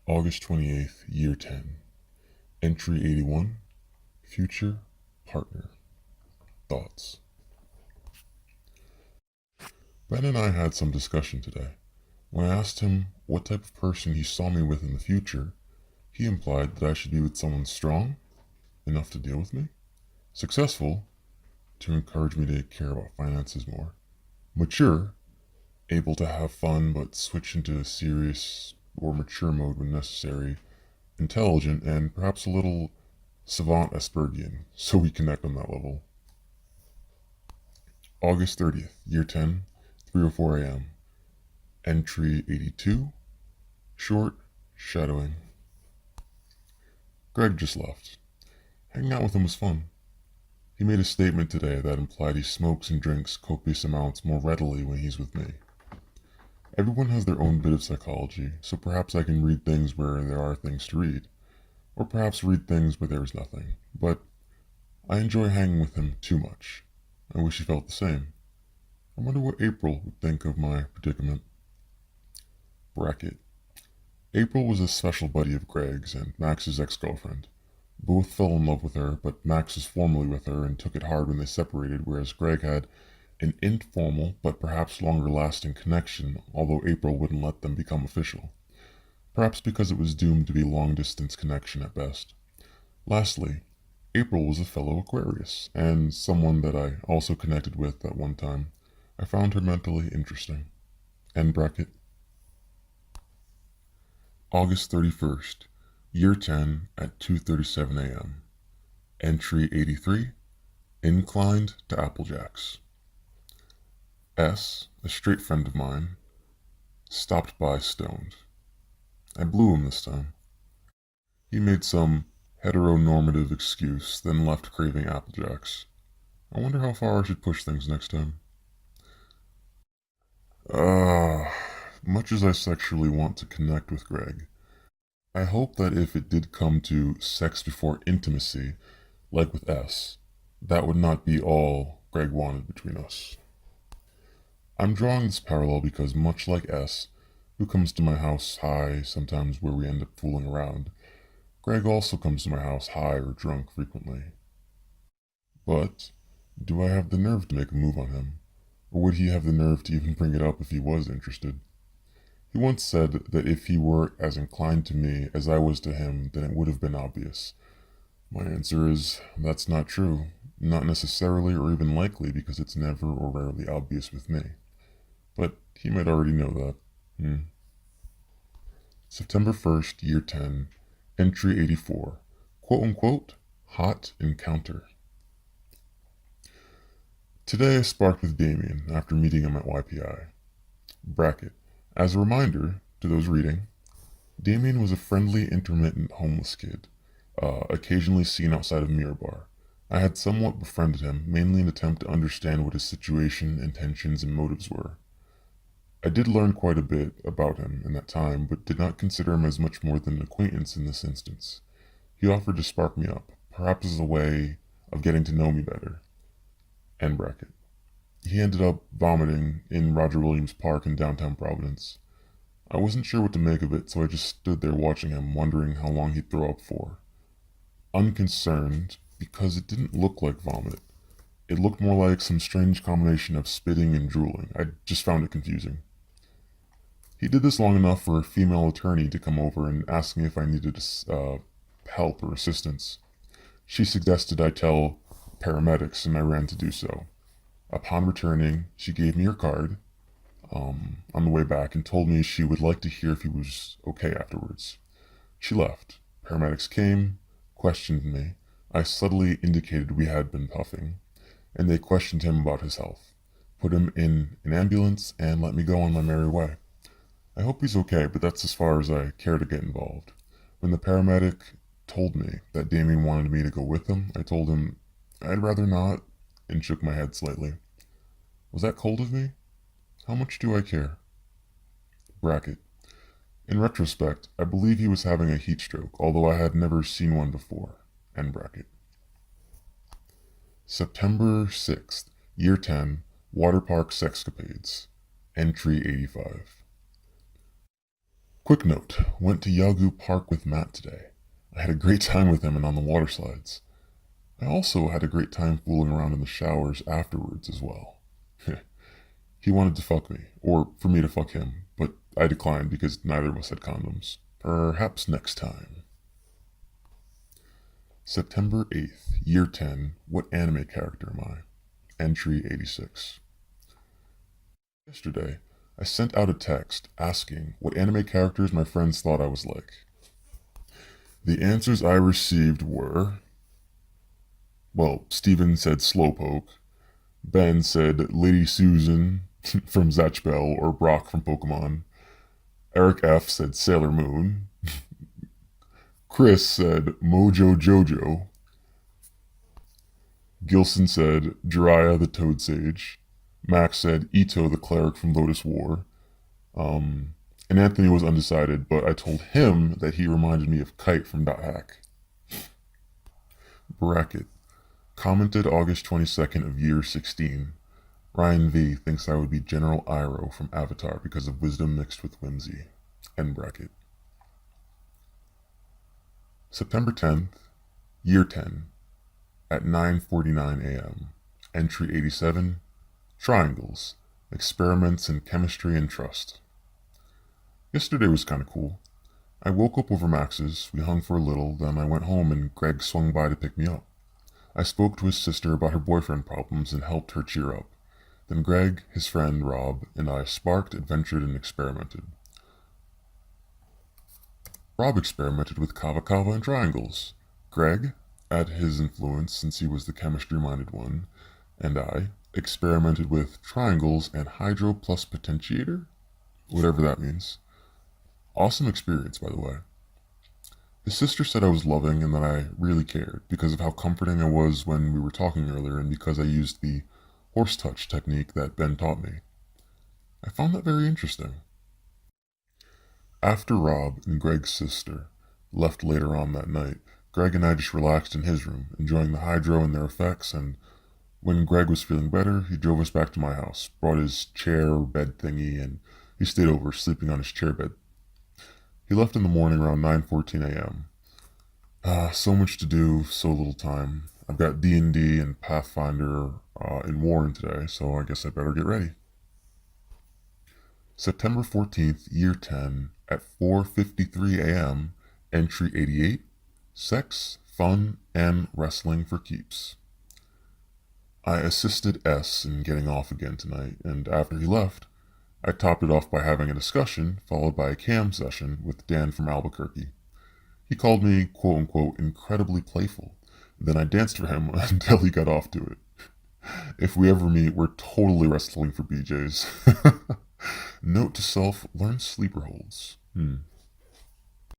August 28th, Year 10. Entry 81. Future Partner. Thoughts. Ben and I had some discussion today. When I asked him what type of person he saw me with in the future, he implied that I should be with someone strong, enough to deal with me, successful, to encourage me to care about finances more, mature, able to have fun but switch into a serious or mature mode when necessary, intelligent, and perhaps a little savant Aspergian, so we connect on that level. August 30th, Year 10, 3:04 a.m. Entry 82. Short Shadowing. Greg just left. Hanging out with him was fun. He made a statement today that implied he smokes and drinks copious amounts more readily when he's with me. Everyone has their own bit of psychology, so perhaps I can read things where there are things to read, or perhaps read things where there is nothing. But I enjoy hanging with him too much. I wish he felt the same. I wonder what April would think of my predicament. Bracket. April was a special buddy of Greg's and Max's ex-girlfriend. Both fell in love with her, but Max was formally with her and took it hard when they separated, whereas Greg had an informal but perhaps longer-lasting connection, although April wouldn't let them become official. Perhaps because it was doomed to be long-distance connection at best. Lastly, April was a fellow Aquarius, and someone that I also connected with at one time. I found her mentally interesting. End bracket. August 31st, Year 10 at 2:37 a.m. Entry 83. Inclined to Applejacks. S, a straight friend of mine, stopped by stoned. I blew him this time. He made some heteronormative excuse, then left craving Applejacks. I wonder how far I should push things next time. Much as I sexually want to connect with Greg, I hope that if it did come to sex before intimacy, like with S, that would not be all Greg wanted between us. I'm drawing this parallel because much like S, who comes to my house high, sometimes where we end up fooling around, Greg also comes to my house high or drunk frequently. But do I have the nerve to make a move on him? Or would he have the nerve to even bring it up if he was interested? He once said that if he were as inclined to me as I was to him, then it would have been obvious. My answer is, that's not true. Not necessarily or even likely, because it's never or rarely obvious with me. But he might already know that. September 1st, Year 10, Entry 84. Quote-unquote, Hot Encounter. Today I sparked with Damien after meeting him at YPI. Bracket. As a reminder, to those reading, Damien was a friendly, intermittent homeless kid, occasionally seen outside of Mirror Bar. I had somewhat befriended him, mainly in an attempt to understand what his situation, intentions, and motives were. I did learn quite a bit about him in that time, but did not consider him as much more than an acquaintance in this instance. He offered to spark me up, perhaps as a way of getting to know me better. End bracket. He ended up vomiting in Roger Williams Park in downtown Providence. I wasn't sure what to make of it, so I just stood there watching him, wondering how long he'd throw up for. Unconcerned, because it didn't look like vomit. It looked more like some strange combination of spitting and drooling. I just found it confusing. He did this long enough for a female attorney to come over and ask me if I needed help or assistance. She suggested I tell paramedics, and I ran to do so. Upon returning, she gave me her card on the way back and told me she would like to hear if he was okay afterwards. She left. Paramedics came, questioned me. I subtly indicated we had been puffing, and they questioned him about his health, put him in an ambulance, and let me go on my merry way. I hope he's okay, but that's as far as I care to get involved. When the paramedic told me that Damien wanted me to go with him, I told him I'd rather not, and shook my head slightly. Was that cold of me? How much do I care? Bracket. In retrospect, I believe he was having a heat stroke, although I had never seen one before. End bracket. September 6th, Year 10, Water Park Sexcapades. Entry 85. Quick note, went to Yagu Park with Matt today. I had a great time with him and on the water slides. I also had a great time fooling around in the showers afterwards as well. He wanted to fuck me, or for me to fuck him, but I declined because neither of us had condoms. Perhaps next time. September 8th, Year 10, What anime character am I? Entry 86. Yesterday, I sent out a text asking what anime characters my friends thought I was like. The answers I received were, well, Steven said Slowpoke, Ben said Lady Susan from Zatch Bell or Brock from Pokemon, Eric F. said Sailor Moon, Chris said Mojo Jojo, Gilson said Jiraiya the Toad Sage, Max said Ito the Cleric from Lotus War, and Anthony was undecided, but I told him that he reminded me of Kite from Dot Hack. Bracket. Commented August 22nd of year 16. Ryan V thinks I would be General Iroh from Avatar because of wisdom mixed with whimsy. End bracket. September 10th, year 10, at 9:49 a.m. Entry 87. Triangles. Experiments in chemistry and trust. Yesterday was kind of cool. I woke up over Max's, we hung for a little, then I went home and Greg swung by to pick me up. I spoke to his sister about her boyfriend problems and helped her cheer up. Then Greg, his friend Rob, and I sparked, adventured, and experimented. Rob experimented with kava kava and triangles. Greg, at his influence since he was the chemistry-minded one, and I experimented with triangles and hydro plus potentiator? Whatever that means. Awesome experience, by the way. His sister said I was loving and that I really cared because of how comforting I was when we were talking earlier and because I used the horse touch technique that Ben taught me. I found that very interesting. After Rob and Greg's sister left later on that night, Greg and I just relaxed in his room, enjoying the hydro and their effects, and when Greg was feeling better, he drove us back to my house, brought his chair bed thingy, and he stayed over, sleeping on his chair bed. He left in the morning around 9:14 a.m. So much to do, so little time. I've got D&D and Pathfinder in Warren today, so I guess I better get ready. September 14th, year 10, at 4:53 a.m., entry 88, sex, fun, and wrestling for keeps. I assisted S in getting off again tonight, and after he left, I topped it off by having a discussion, followed by a cam session with Dan from Albuquerque. He called me, quote-unquote, incredibly playful. Then I danced for him until he got off to it. If we ever meet, we're totally wrestling for BJs. Note to self, learn sleeper holds.